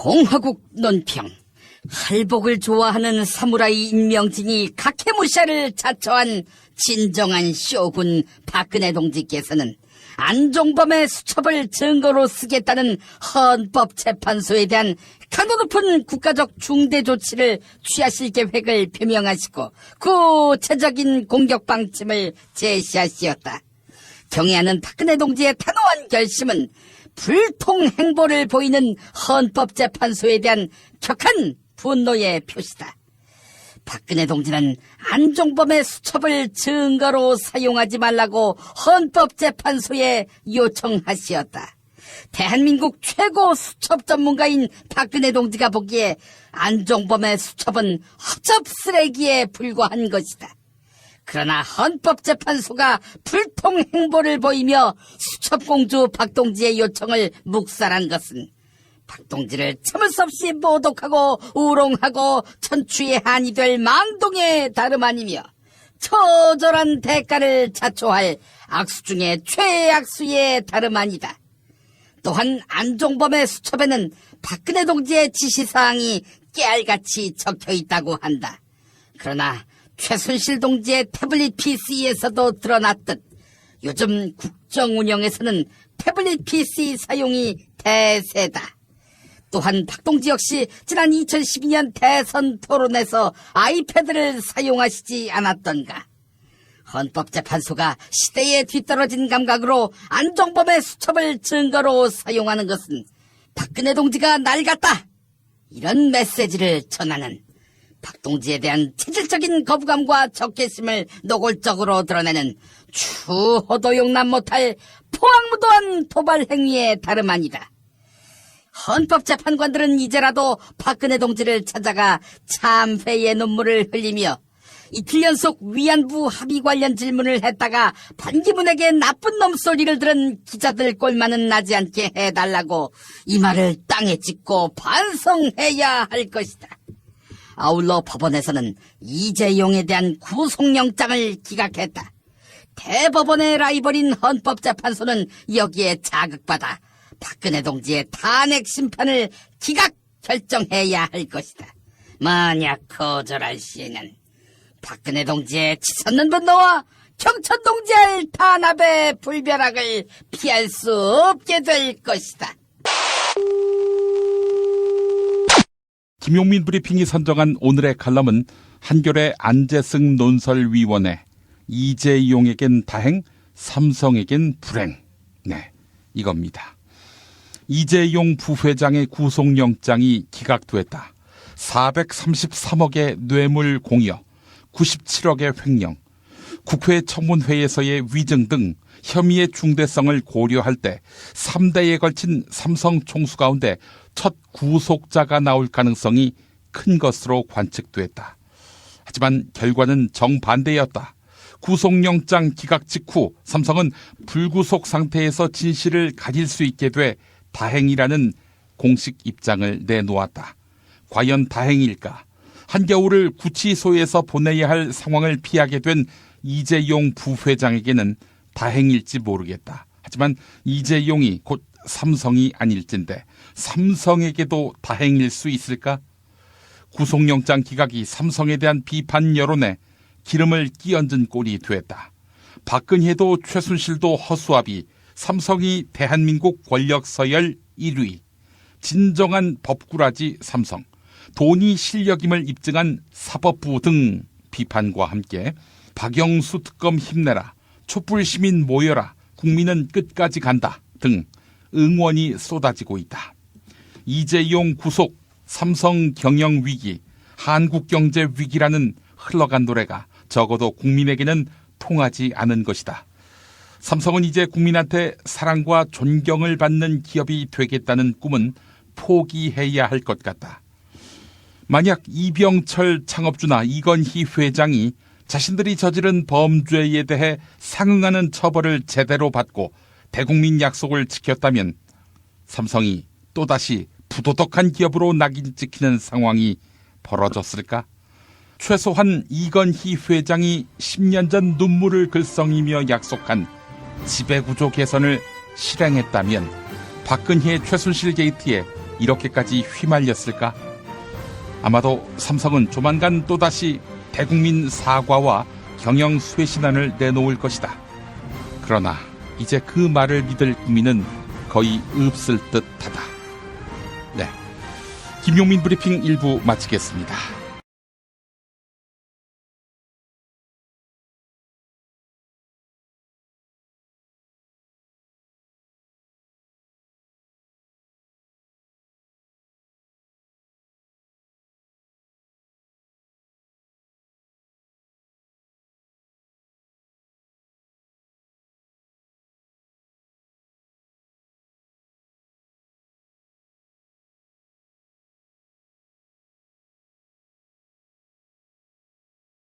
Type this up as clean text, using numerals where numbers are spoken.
공화국 논평. 할복을 좋아하는 사무라이 임명진이 가케무샤를 자처한 진정한 쇼군 박근혜 동지께서는 안종범의 수첩을 증거로 쓰겠다는 헌법재판소에 대한 강도 높은 국가적 중대 조치를 취하실 계획을 표명하시고 구체적인 공격 방침을 제시하시었다. 경애하는 박근혜 동지의 단호한 결심은 불통 행보를 보이는 헌법재판소에 대한 격한 분노의 표시다. 박근혜 동지는 안종범의 수첩을 증거로 사용하지 말라고 헌법재판소에 요청하시었다. 대한민국 최고 수첩 전문가인 박근혜 동지가 보기에 안종범의 수첩은 허접 쓰레기에 불과한 것이다. 그러나 헌법재판소가 불통 행보를 보이며 수첩공주 박동지의 요청을 묵살한 것은 박동지를 참을 수 없이 모독하고 우롱하고 천추의 한이 될 망동의 다름 아니며 처절한 대가를 자초할 악수 중에 최악수의 다름 아니다. 또한 안종범의 수첩에는 박근혜 동지의 지시사항이 깨알같이 적혀있다고 한다. 그러나 최순실 동지의 태블릿 PC에서도 드러났듯 요즘 국정 운영에서는 태블릿 PC 사용이 대세다. 또한 박동지 역시 지난 2012년 대선 토론에서 아이패드를 사용하시지 않았던가. 헌법재판소가 시대에 뒤떨어진 감각으로 안종범의 수첩을 증거로 사용하는 것은 박근혜 동지가 낡았다, 이런 메시지를 전하는, 박동지에 대한 체질적인 거부감과 적개심을 노골적으로 드러내는 추호도 용납 못할 포악무도한 도발 행위에 다름 아니다. 헌법재판관들은 이제라도 박근혜 동지를 찾아가 참회의 눈물을 흘리며 이틀 연속 위안부 합의 관련 질문을 했다가 반기문에게 나쁜 놈 소리를 들은 기자들 꼴만은 나지 않게 해달라고 이 말을 땅에 찍고 반성해야 할 것이다. 아울러 법원에서는 이재용에 대한 구속영장을 기각했다. 대법원의 라이벌인 헌법재판소는 여기에 자극받아 박근혜 동지의 탄핵 심판을 기각 결정해야 할 것이다. 만약 거절할 시에는 박근혜 동지의 치솟는 분노와 경천 동지의 탄압의 불벼락을 피할 수 없게 될 것이다. 김용민 브리핑이 선정한 오늘의 칼럼은 한겨레 안재승 논설위원회, 이재용에겐 다행, 삼성에겐 불행. 네, 이겁니다. 이재용 부회장의 구속영장이 기각됐다. 433억의 뇌물 공여, 97억의 횡령, 국회 청문회에서의 위증 등 혐의의 중대성을 고려할 때 3대에 걸친 삼성 총수 가운데 첫 구속자가 나올 가능성이 큰 것으로 관측됐다. 하지만 결과는 정반대였다. 구속영장 기각 직후 삼성은 불구속 상태에서 진실을 가질 수 있게 돼 다행이라는 공식 입장을 내놓았다. 과연 다행일까? 한겨울을 구치소에서 보내야 할 상황을 피하게 된 이재용 부회장에게는 다행일지 모르겠다. 하지만 이재용이 곧 삼성이 아닐진데 삼성에게도 다행일 수 있을까? 구속영장 기각이 삼성에 대한 비판 여론에 기름을 끼얹은 꼴이 됐다. 박근혜도 최순실도 허수아비, 삼성이 대한민국 권력 서열 1위, 진정한 법꾸라지 삼성, 돈이 실력임을 입증한 사법부 등 비판과 함께 박영수 특검 힘내라, 촛불 시민 모여라, 국민은 끝까지 간다 등 응원이 쏟아지고 있다. 이재용 구속, 삼성 경영 위기, 한국 경제 위기라는 흘러간 노래가 적어도 국민에게는 통하지 않은 것이다. 삼성은 이제 국민한테 사랑과 존경을 받는 기업이 되겠다는 꿈은 포기해야 할 것 같다. 만약 이병철 창업주나 이건희 회장이 자신들이 저지른 범죄에 대해 상응하는 처벌을 제대로 받고 대국민 약속을 지켰다면 삼성이 또다시 부도덕한 기업으로 낙인 찍히는 상황이 벌어졌을까? 최소한 이건희 회장이 10년 전 눈물을 글썽이며 약속한 지배구조 개선을 실행했다면 박근혜 최순실 게이트에 이렇게까지 휘말렸을까? 아마도 삼성은 조만간 또다시 대국민 사과와 경영 쇄신안을 내놓을 것이다. 그러나 이제 그 말을 믿을 국민은 거의 없을 듯하다. 네, 김용민 브리핑 1부 마치겠습니다.